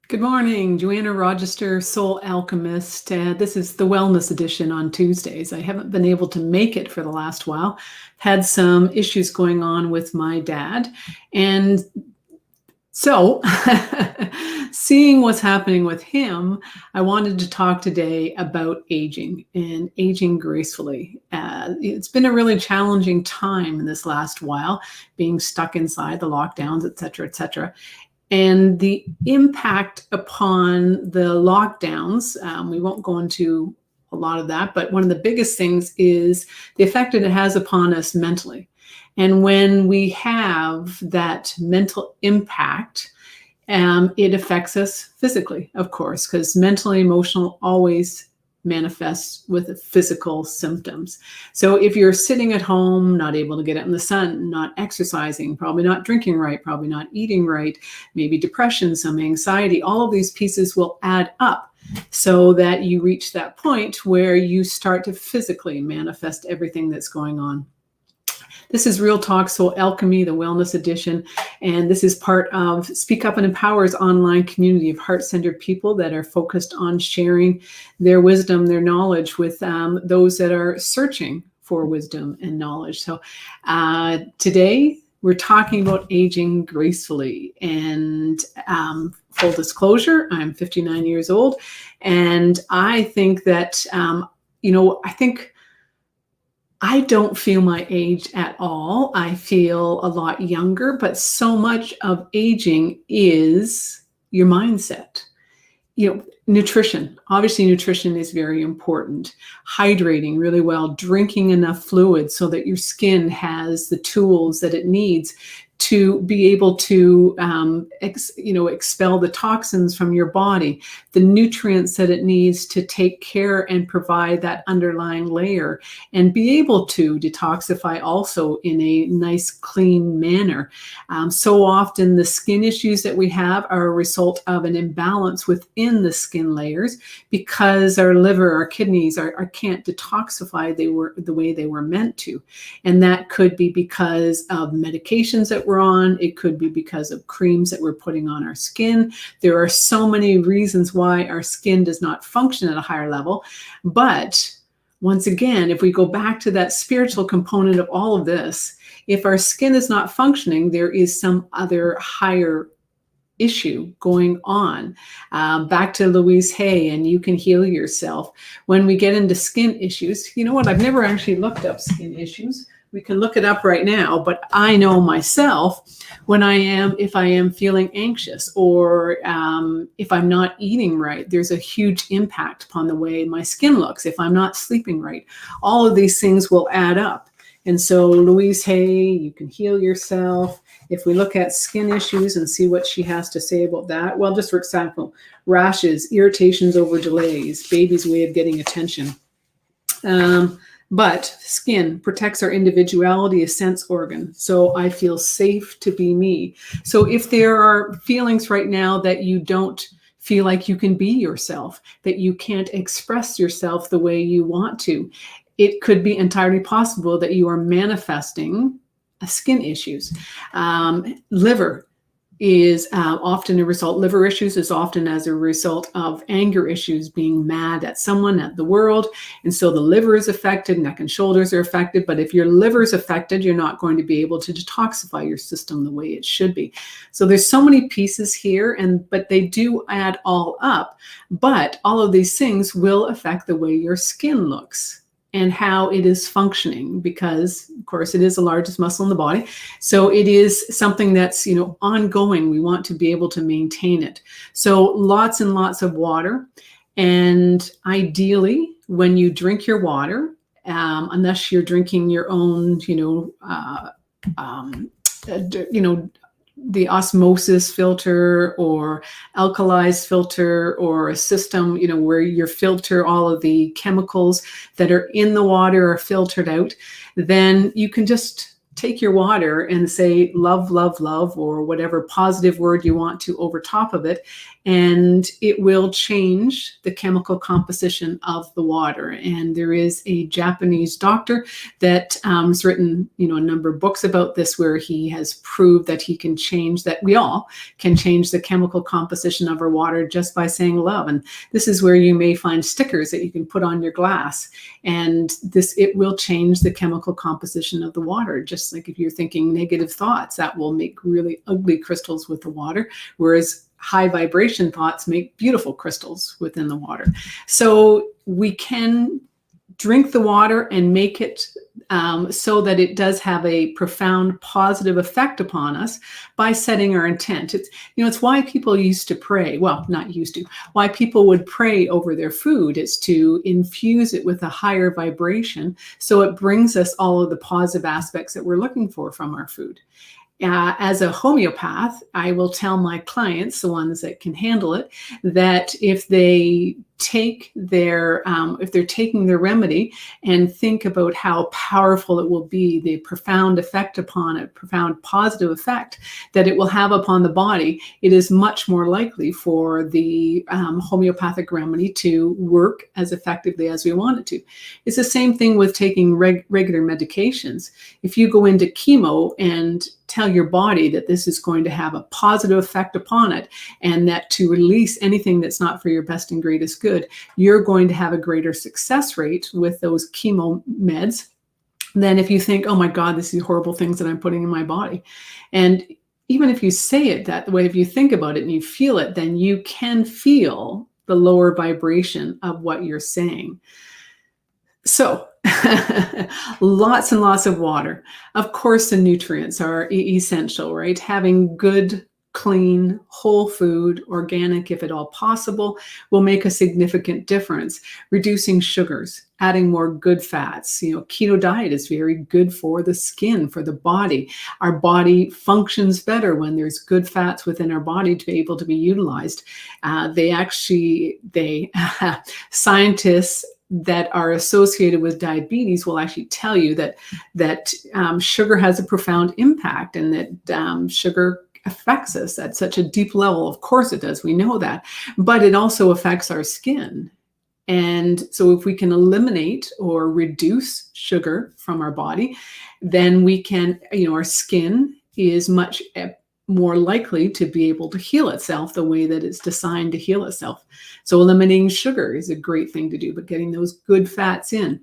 Good morning, Joanna Rochester, Soul Alchemist. This is the Wellness Edition on Tuesdays. I haven't been able to make it for the last while. Had some issues going on with my dad. And so, seeing what's happening with him, I wanted to talk today about aging and aging gracefully. It's been a really challenging time in this last while, being stuck inside the lockdowns, et cetera, et cetera. And the impact upon the lockdowns, we won't go into a lot of that, but one of the biggest things is the effect that it has upon us mentally. And when we have that mental impact, it affects us physically, of course, because mental and emotional always manifests with physical symptoms. So if you're sitting at home, not able to get out in the sun, not exercising, probably not drinking right, probably not eating right, maybe depression, some anxiety, all of these pieces will add up so that you reach that point where you start to physically manifest everything that's going on. This is Real Talk Soul Alchemy, the Wellness Edition, and this is part of Speak Up and Empower's online community of heart-centered people that are focused on sharing their wisdom, their knowledge with those that are searching for wisdom and knowledge. So today we're talking about aging gracefully, and full disclosure, I'm 59 years old, and I think that, I don't feel my age at all. I feel a lot younger, but so much of aging is your mindset. Nutrition. Obviously, nutrition is very important. Hydrating really well, drinking enough fluid so that your skin has the tools that it needs to be able to, expel the toxins from your body, the nutrients that it needs to take care and provide that underlying layer, and be able to detoxify also in a nice, clean manner. So often the skin issues that we have are a result of an imbalance within the skin layers because our liver, our kidneys can't detoxify the way they were meant to. And that could be because of medications that we're on. It could be because of creams that we're putting on our skin. There are so many reasons why our skin does not function at a higher level. But once again, if we go back to that spiritual component of all of this, if our skin is not functioning, there is some other higher issue going on. Back to Louise Hay and You Can Heal Yourself. When we get into skin issues, you know what? I've never actually looked up skin issues. We can look it up right now, but I know myself if I am feeling anxious or if I'm not eating right, there's a huge impact upon the way my skin looks. If I'm not sleeping right, all of these things will add up. And so Louise Hay, You Can Heal Yourself. If we look at skin issues and see what she has to say about that, well, just for example, rashes, irritations over delays, baby's way of getting attention. But skin protects our individuality, a sense organ. So I feel safe to be me. So if there are feelings right now that you don't feel like you can be yourself, that you can't express yourself the way you want to, it could be entirely possible that you are manifesting skin issues. Liver is often a result. Liver issues is often as a result of anger issues, being mad at someone, at the world. And so the liver is affected, neck and shoulders are affected. But if your liver is affected, you're not going to be able to detoxify your system the way it should be. So there's so many pieces here, but they do add all up. But all of these things will affect the way your skin looks and how it is functioning, because of course it is the largest muscle in the body. So it is something that's, ongoing. We want to be able to maintain it. So lots and lots of water. And ideally, when you drink your water, unless you're drinking your own, the osmosis filter or alkalized filter, or a system, where you filter all of the chemicals that are in the water are filtered out, then you can just take your water and say love, love, love, or whatever positive word you want to over top of it, and it will change the chemical composition of the water. And there is a Japanese doctor that has written, a number of books about this, where he has proved that he can change, that we all can change the chemical composition of our water just by saying love. And this is where you may find stickers that you can put on your glass, and it will change the chemical composition of the water. Just like if you're thinking negative thoughts, that will make really ugly crystals with the water, whereas high vibration thoughts make beautiful crystals within the water. So we can drink the water and make it so that it does have a profound positive effect upon us by setting our intent. It's why people used to pray. Well, not used to. Why people would pray over their food is to infuse it with a higher vibration, so it brings us all of the positive aspects that we're looking for from our food. As a homeopath, I will tell my clients, the ones that can handle it, that if they take if they're taking their remedy and think about how powerful it will be, the profound effect upon it, profound positive effect that it will have upon the body, it is much more likely for the homeopathic remedy to work as effectively as we want it to. It's the same thing with taking regular medications. If you go into chemo and tell your body that this is going to have a positive effect upon it, and that to release anything that's not for your best and greatest good, you're going to have a greater success rate with those chemo meds than if you think, oh my God, this is horrible things that I'm putting in my body. And even if you say it that way, if you think about it and you feel it, then you can feel the lower vibration of what you're saying. So lots and lots of water. Of course, the nutrients are essential, right? Having good, clean, whole food, organic, if at all possible, will make a significant difference. Reducing sugars, adding more good fats. Keto diet is very good for the skin, for the body. Our body functions better when there's good fats within our body to be able to be utilized. Scientists that are associated with diabetes will actually tell you that sugar has a profound impact, and that sugar affects us at such a deep level. Of course it does, we know that, but it also affects our skin. And so if we can eliminate or reduce sugar from our body, then we can, our skin is much more likely to be able to heal itself the way that it's designed to heal itself. So eliminating sugar is a great thing to do, but getting those good fats in.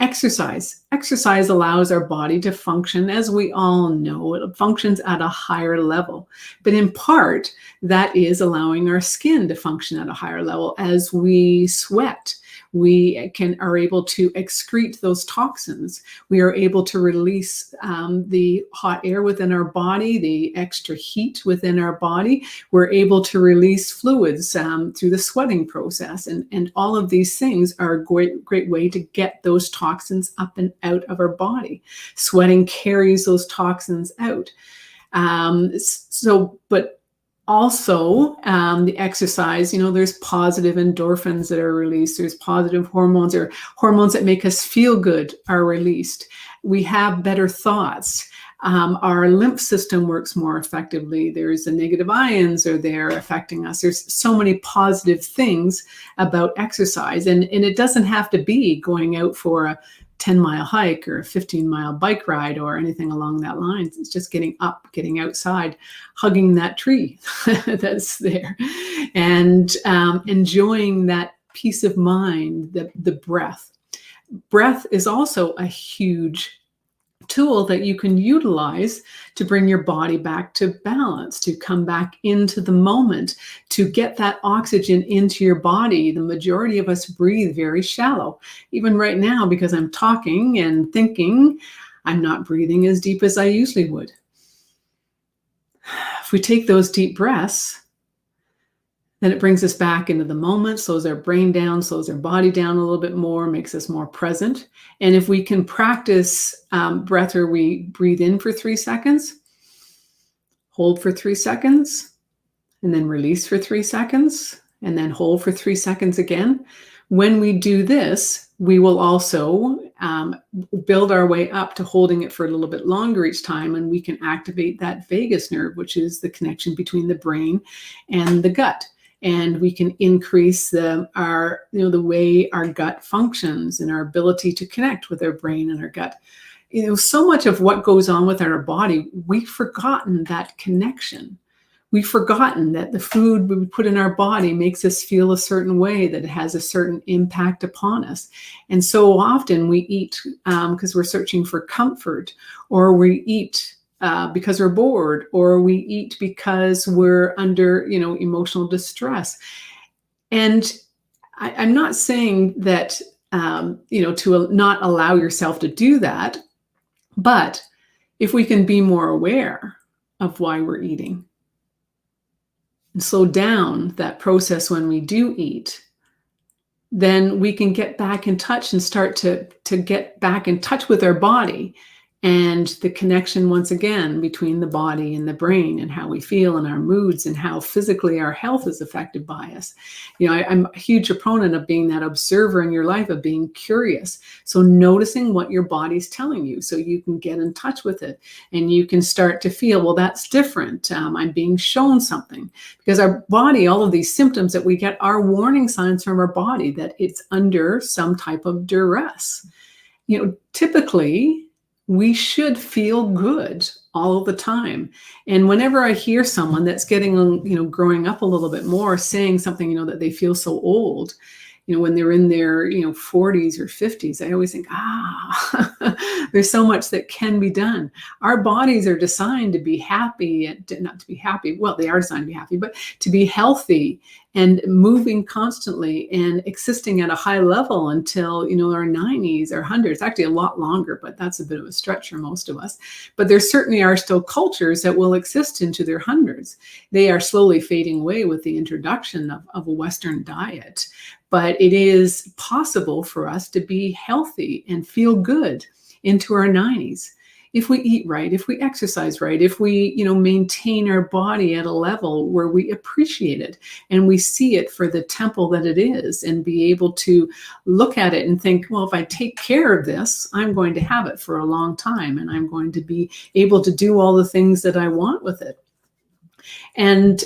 Exercise. Exercise allows our body to function, as we all know, it functions at a higher level. But in part, that is allowing our skin to function at a higher level. As we sweat, we are able to excrete those toxins. We are able to release the hot air within our body, the extra heat within our body. We're able to release fluids through the sweating process. And all of these things are a great way to get those toxins up and out of our body. Sweating carries those toxins out. But also, the exercise, there's positive endorphins that are released. There's positive hormones, or hormones that make us feel good, are released. We have better thoughts. Our lymph system works more effectively. There's the negative ions are there affecting us. There's so many positive things about exercise. And it doesn't have to be going out for a 10-mile hike or a 15-mile bike ride or anything along that line. It's just getting up, getting outside, hugging that tree that's there, and enjoying that peace of mind, the breath. Breath is also a huge tool that you can utilize to bring your body back to balance, to come back into the moment, to get that oxygen into your body. The majority of us breathe very shallow. Even right now, because I'm talking and thinking, I'm not breathing as deep as I usually would. If we take those deep breaths, then it brings us back into the moment, slows our brain down, slows our body down a little bit more, makes us more present. And if we can practice breath where we breathe in for 3 seconds, hold for 3 seconds, and then release for 3 seconds, and then hold for 3 seconds again. When we do this, we will also build our way up to holding it for a little bit longer each time, and we can activate that vagus nerve, which is the connection between the brain and the gut. And we can increase the way our gut functions and our ability to connect with our brain and our gut. So much of what goes on with our body, we've forgotten that connection. We've forgotten that the food we put in our body makes us feel a certain way, that it has a certain impact upon us. And so often we eat because we're searching for comfort, or we eat because we're bored, or we eat because we're under, emotional distress. And I'm not saying that, to not allow yourself to do that, but if we can be more aware of why we're eating, and slow down that process when we do eat, then we can get back in touch and start to get back in touch with our body and the connection once again between the body and the brain, and how we feel and our moods, and how physically our health is affected by us. I'm a huge proponent of being that observer in your life, of being curious. So noticing what your body's telling you, so you can get in touch with it, and you can start to feel, well, that's different. I'm being shown something, because our body, all of these symptoms that we get are warning signs from our body that it's under some type of duress. Typically, we should feel good all the time. And whenever I hear someone that's getting, growing up a little bit more, saying something, that they feel so old, when they're in their, 40s or 50s, I always think, there's so much that can be done. Our bodies are designed to be happy, not to be happy. Well, they are designed to be happy, but to be healthy and moving constantly and existing at a high level until, our 90s or 100s, actually a lot longer, but that's a bit of a stretch for most of us. But there certainly are still cultures that will exist into their hundreds. They are slowly fading away with the introduction of a Western diet. But it is possible for us to be healthy and feel good into our 90s. If we eat right, if we exercise right, if we, maintain our body at a level where we appreciate it and we see it for the temple that it is, and be able to look at it and think, well, if I take care of this, I'm going to have it for a long time, and I'm going to be able to do all the things that I want with it. And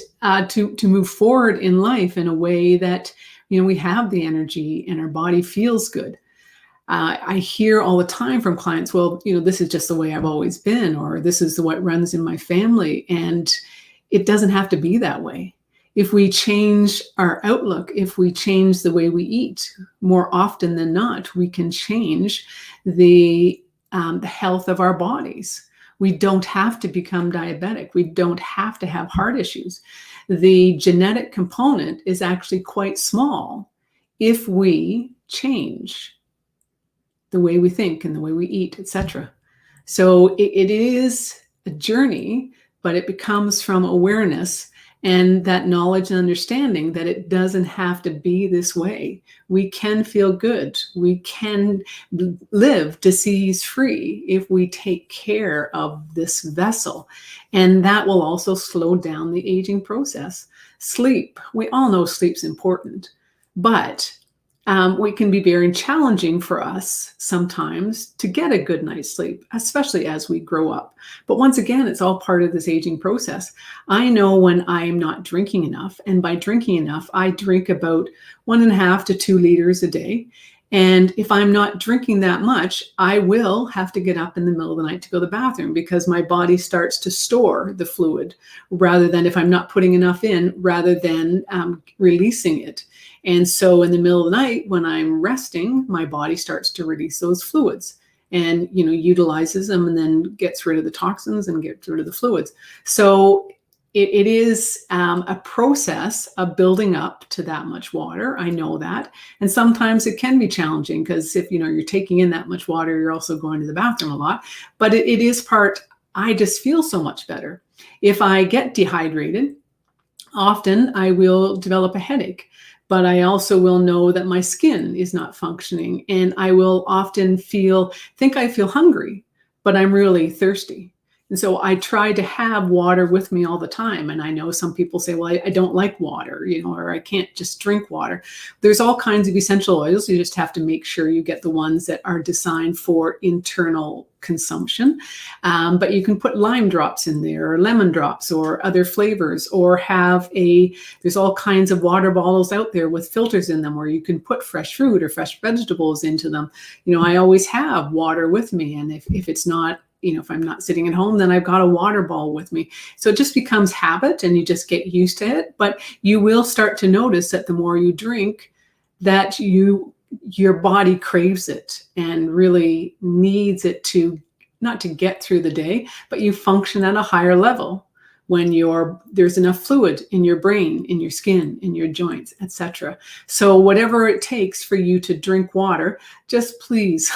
to move forward in life in a way that, we have the energy and our body feels good. I hear all the time from clients, well, this is just the way I've always been, or this is what runs in my family. And it doesn't have to be that way. If we change our outlook, if we change the way we eat, more often than not, we can change the health of our bodies. We don't have to become diabetic. We don't have to have heart issues. The genetic component is actually quite small if we change the way we think and the way we eat, etc. So it is a journey, but it becomes from awareness and that knowledge and understanding that it doesn't have to be this way. We can feel good. We can live disease-free if we take care of this vessel. And that will also slow down the aging process. Sleep. We all know sleep's important, but it can be very challenging for us sometimes to get a good night's sleep, especially as we grow up. But once again, it's all part of this aging process. I know when I am not drinking enough, and by drinking enough, I drink about 1.5 to 2 liters a day. And if I'm not drinking that much, I will have to get up in the middle of the night to go to the bathroom, because my body starts to store the fluid, rather than, if I'm not putting enough in, rather than releasing it. And so in the middle of the night, when I'm resting, my body starts to release those fluids and, utilizes them, and then gets rid of the toxins and gets rid of the fluids. So it is a process of building up to that much water. I know that. And sometimes it can be challenging, because if, you're taking in that much water, you're also going to the bathroom a lot. But it is part, I just feel so much better. If I get dehydrated, often I will develop a headache. But I also will know that my skin is not functioning, and I will often think I feel hungry, but I'm really thirsty. And so I try to have water with me all the time. And I know some people say, well, I don't like water, or I can't just drink water. There's all kinds of essential oils. You just have to make sure you get the ones that are designed for internal consumption. But you can put lime drops in there, or lemon drops, or other flavors, or there's all kinds of water bottles out there with filters in them where you can put fresh fruit or fresh vegetables into them. I always have water with me. And if it's not, if I'm not sitting at home, then I've got a water bottle with me. So it just becomes habit and you just get used to it. But you will start to notice that the more you drink, that your body craves it and really needs it to, not to get through the day, but you function at a higher level when there's enough fluid in your brain, in your skin, in your joints, etc. So whatever it takes for you to drink water, just please,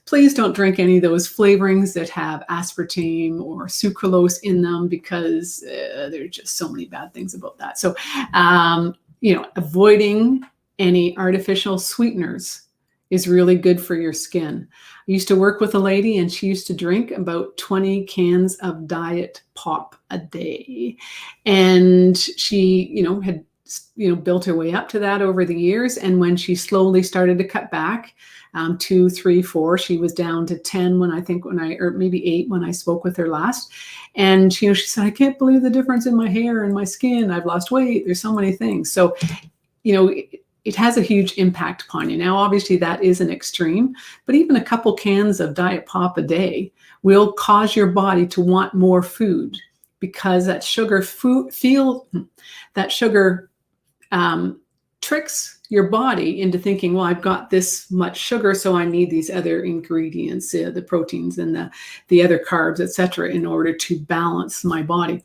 please don't drink any of those flavorings that have aspartame or sucralose in them, because there are just so many bad things about that. So, avoiding any artificial sweeteners is really good for your skin. I used to work with a lady and she used to drink about 20 cans of diet pop a day. And she, had, built her way up to that over the years. And when she slowly started to cut back, 2, 3, 4, she was down to 10 or maybe 8 when I spoke with her last. And, she said, I can't believe the difference in my hair and my skin. I've lost weight. There's so many things. So, it has a huge impact upon you. Now, obviously, that is an extreme, but even a couple cans of diet pop a day will cause your body to want more food, because that sugar tricks your body into thinking, well, I've got this much sugar, so I need these other ingredients, the proteins and the other carbs, etc., in order to balance my body.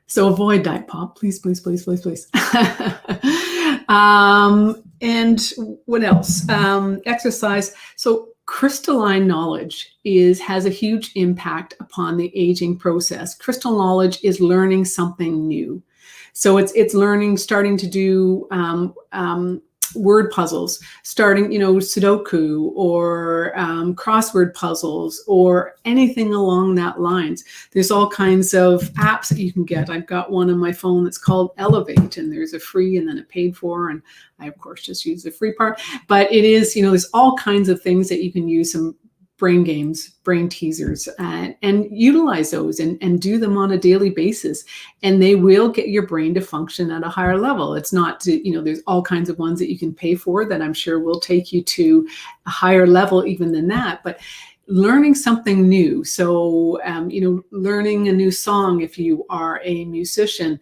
So avoid diet pop, please, please, please, please, please. And what else? Exercise. So crystalline knowledge has a huge impact upon the aging process. Crystal knowledge is learning something new. So it's learning, starting to do word puzzles, starting, Sudoku or crossword puzzles or anything along that lines. There's all kinds of apps that you can get. I've got one on my phone that's called Elevate, and there's a free and then a paid for, and I of course just use the free part. But it is, there's all kinds of things that you can use, some brain games, brain teasers, and utilize those and do them on a daily basis. And they will get your brain to function at a higher level. It's not there's all kinds of ones that you can pay for that I'm sure will take you to a higher level even than that. But learning something new. So, learning a new song if you are a musician,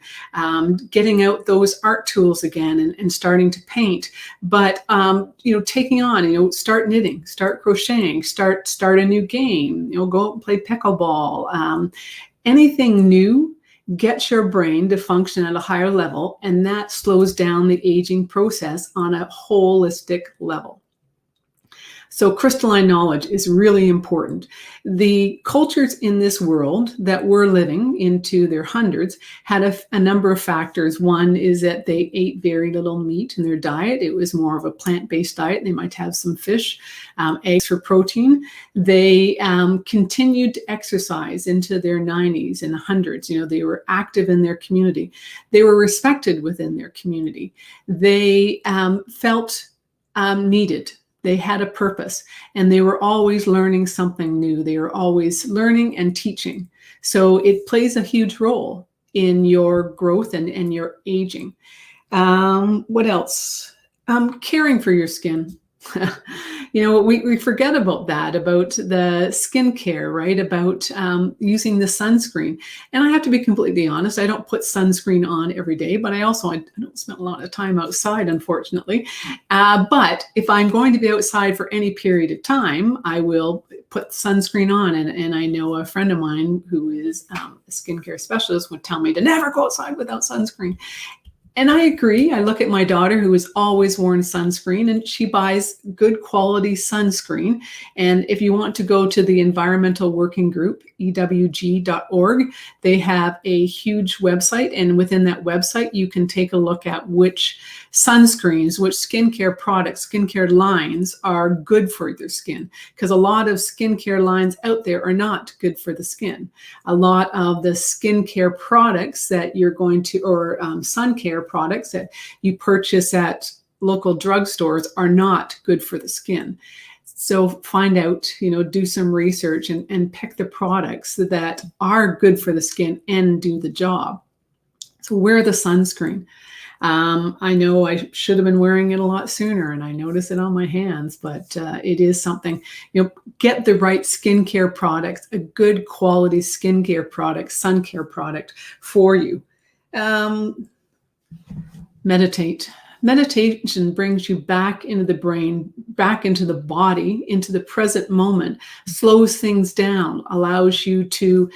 getting out those art tools again and starting to paint. But, taking on, start knitting, start crocheting, start a new game, go out and play pickleball. Anything new gets your brain to function at a higher level, and that slows down the aging process on a holistic level. So crystalline knowledge is really important. The cultures in this world that we're living into their hundreds had a number of factors. One is that they ate very little meat in their diet. It was more of a plant-based diet. They might have some fish, eggs for protein. They continued to exercise into their 90s and 100s. They were active in their community. They were respected within their community. They felt needed. They had a purpose, and they were always learning something new. They were always learning and teaching. So it plays a huge role in your growth and your aging. What else? Caring for your skin. We forget about that, about the skincare, right? About using the sunscreen. And I have to be completely honest, I don't put sunscreen on every day, but I don't spend a lot of time outside, unfortunately. But if I'm going to be outside for any period of time, I will put sunscreen on. And I know a friend of mine who is a skincare specialist would tell me to never go outside without sunscreen. And I agree. I look at my daughter who has always worn sunscreen, and she buys good quality sunscreen. And if you want to go to the Environmental Working Group, ewg.org, they have a huge website. And within that website, you can take a look at which sunscreens, which skincare products, skincare lines are good for your skin. Because a lot of skincare lines out there are not good for the skin. A lot of the skincare products that you're going to, or sun care products that you purchase at local drugstores are not good for the skin. So find out, do some research and pick the products that are good for the skin and do the job. So wear the sunscreen. I know I should have been wearing it a lot sooner, and I notice it on my hands, but it is something, get the right skincare products, a good quality skincare product, sun care product for you. Meditate. Meditation brings you back into the brain, back into the body, into the present moment, slows things down, allows you to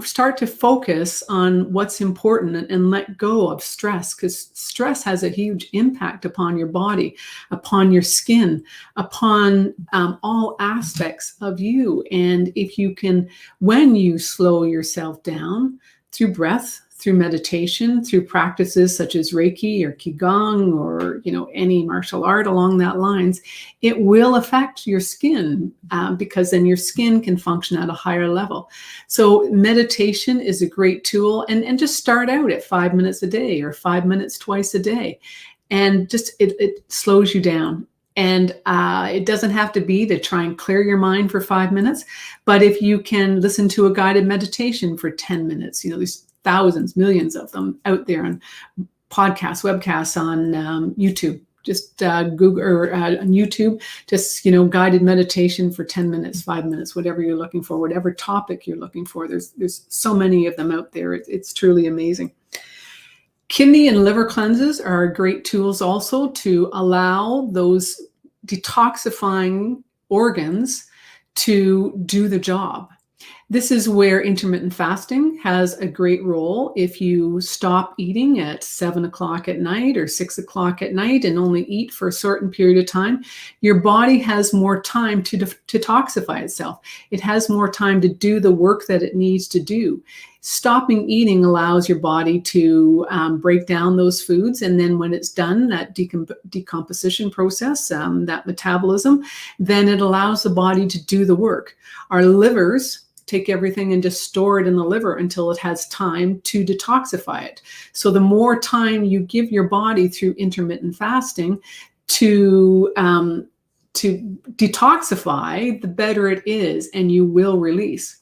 start to focus on what's important and let go of stress, because stress has a huge impact upon your body, upon your skin, upon all aspects of you. And if you can, when you slow yourself down through breath, through meditation, through practices such as Reiki or Qigong or any martial art along that lines, it will affect your skin because then your skin can function at a higher level. So meditation is a great tool, and just start out at 5 minutes a day or 5 minutes twice a day, and just it slows you down. And it doesn't have to be to try and clear your mind for 5 minutes, but if you can listen to a guided meditation for 10 minutes, there's thousands, millions of them out there on podcasts, webcasts, on YouTube. Just Google or on YouTube, just, guided meditation for 10 minutes, 5 minutes, whatever you're looking for, whatever topic you're looking for. There's so many of them out there. It's truly amazing. Kidney and liver cleanses are great tools also to allow those detoxifying organs to do the job. This is where intermittent fasting has a great role. If you stop eating at 7 o'clock at night or 6 o'clock at night and only eat for a certain period of time, your body has more time to detoxify itself. It has more time to do the work that it needs to do. Stopping eating allows your body to break down those foods. And then when it's done, that decomposition process, that metabolism, then it allows the body to do the work. Our livers take everything and just store it in the liver until it has time to detoxify it. So the more time you give your body through intermittent fasting to detoxify, the better it is, and you will release.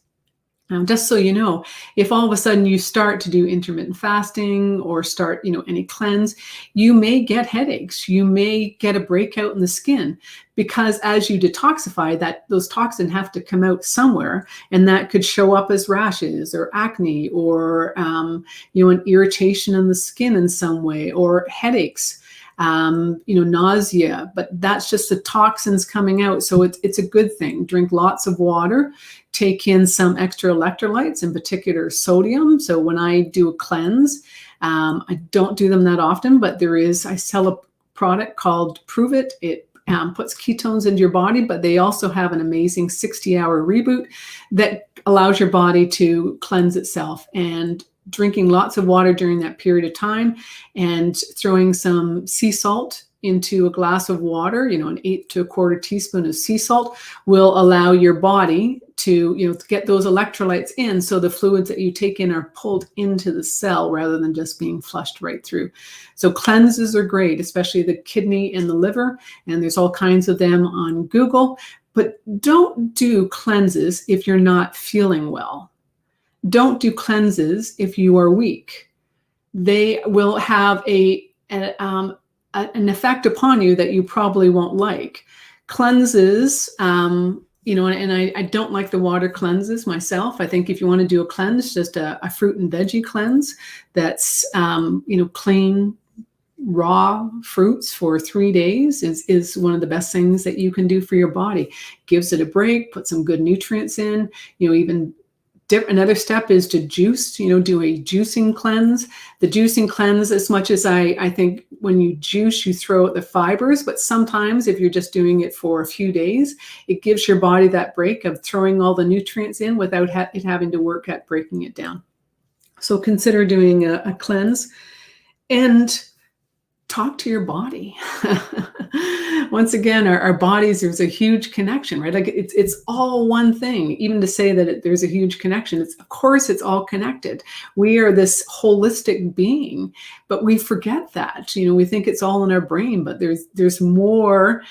Now, just so you know, if all of a sudden you start to do intermittent fasting or start, any cleanse, you may get headaches. You may get a breakout in the skin, because as you detoxify, those toxins have to come out somewhere, and that could show up as rashes or acne or, an irritation in the skin in some way, or headaches. Nausea, but that's just the toxins coming out. So it's a good thing. Drink lots of water, take in some extra electrolytes, in particular sodium. So when I do a cleanse, I don't do them that often, but I sell a product called Prove It. It puts ketones into your body, but they also have an amazing 60-hour reboot that allows your body to cleanse itself. And drinking lots of water during that period of time and throwing some sea salt into a glass of water, an 1/8 to 1/4 teaspoon of sea salt, will allow your body to, get those electrolytes in, so the fluids that you take in are pulled into the cell rather than just being flushed right through. So cleanses are great, especially the kidney and the liver, and there's all kinds of them on Google. But don't do cleanses if you're not feeling well. Don't do cleanses if you are weak. They will have an effect upon you that you probably won't like. Cleanses, and I don't like the water cleanses myself. I think if you want to do a cleanse, just a fruit and veggie cleanse that's, clean, raw fruits for 3 days is one of the best things that you can do for your body. Gives it a break, put some good nutrients in, even Another step is to juice, do a juicing cleanse. The juicing cleanse, as much as I think when you juice, you throw out the fibers, but sometimes if you're just doing it for a few days, it gives your body that break of throwing all the nutrients in without it having to work at breaking it down. So consider doing a cleanse and talk to your body. Once again, our bodies, there's a huge connection, right? Like it's all one thing. Even to say that there's a huge connection, of course it's all connected. We are this holistic being, but we forget that. We think it's all in our brain, but there's more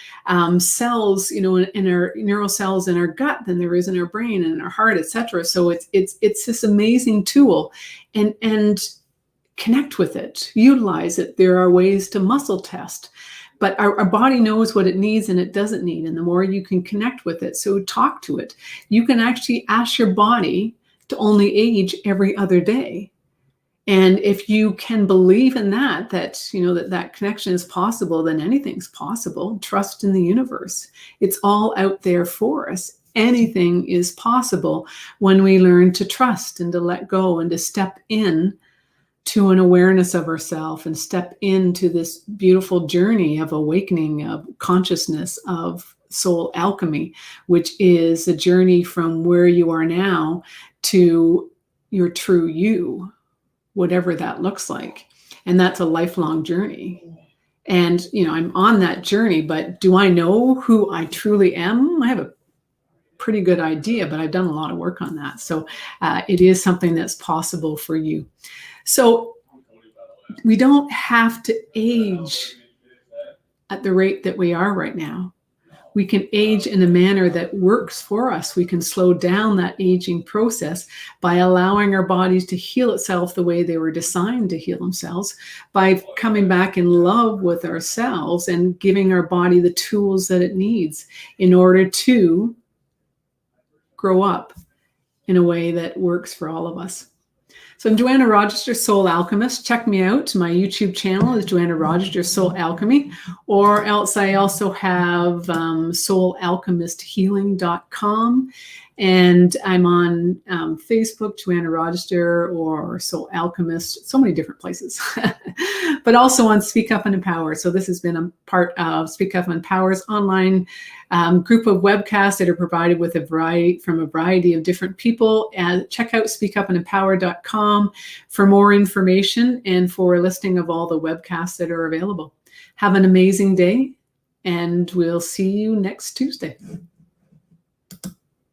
cells, in our neural cells in our gut than there is in our brain and in our heart, etc. So it's this amazing tool, and connect with it, utilize it. There are ways to muscle test, but our body knows what it needs and it doesn't need. And the more you can connect with it, so talk to it. You can actually ask your body to only age every other day. And if you can believe in that connection is possible, then anything's possible. Trust in the universe. It's all out there for us. Anything is possible when we learn to trust and to let go and to step in to an awareness of ourselves and step into this beautiful journey of awakening, of consciousness, of soul alchemy, which is a journey from where you are now to your true you, whatever that looks like. And that's a lifelong journey. And, I'm on that journey, but do I know who I truly am? I have a pretty good idea, but I've done a lot of work on that. So it is something that's possible for you. So we don't have to age at the rate that we are right now. We can age in a manner that works for us. We can slow down that aging process by allowing our bodies to heal itself the way they were designed to heal themselves, by coming back in love with ourselves and giving our body the tools that it needs in order to grow up in a way that works for all of us. So I'm Joanna Rochester, Soul Alchemist. Check me out. My YouTube channel is Joanna Rochester Soul Alchemy, or else I also have soulalchemisthealing.com. And I'm on Facebook, Joanna Rochester, or Soul Alchemist, so many different places, but also on Speak Up and Empower. So this has been a part of Speak Up and Empower's online group of webcasts that are provided with from a variety of different people. And check out speakupandempower.com for more information and for a listing of all the webcasts that are available. Have an amazing day, and we'll see you next Tuesday.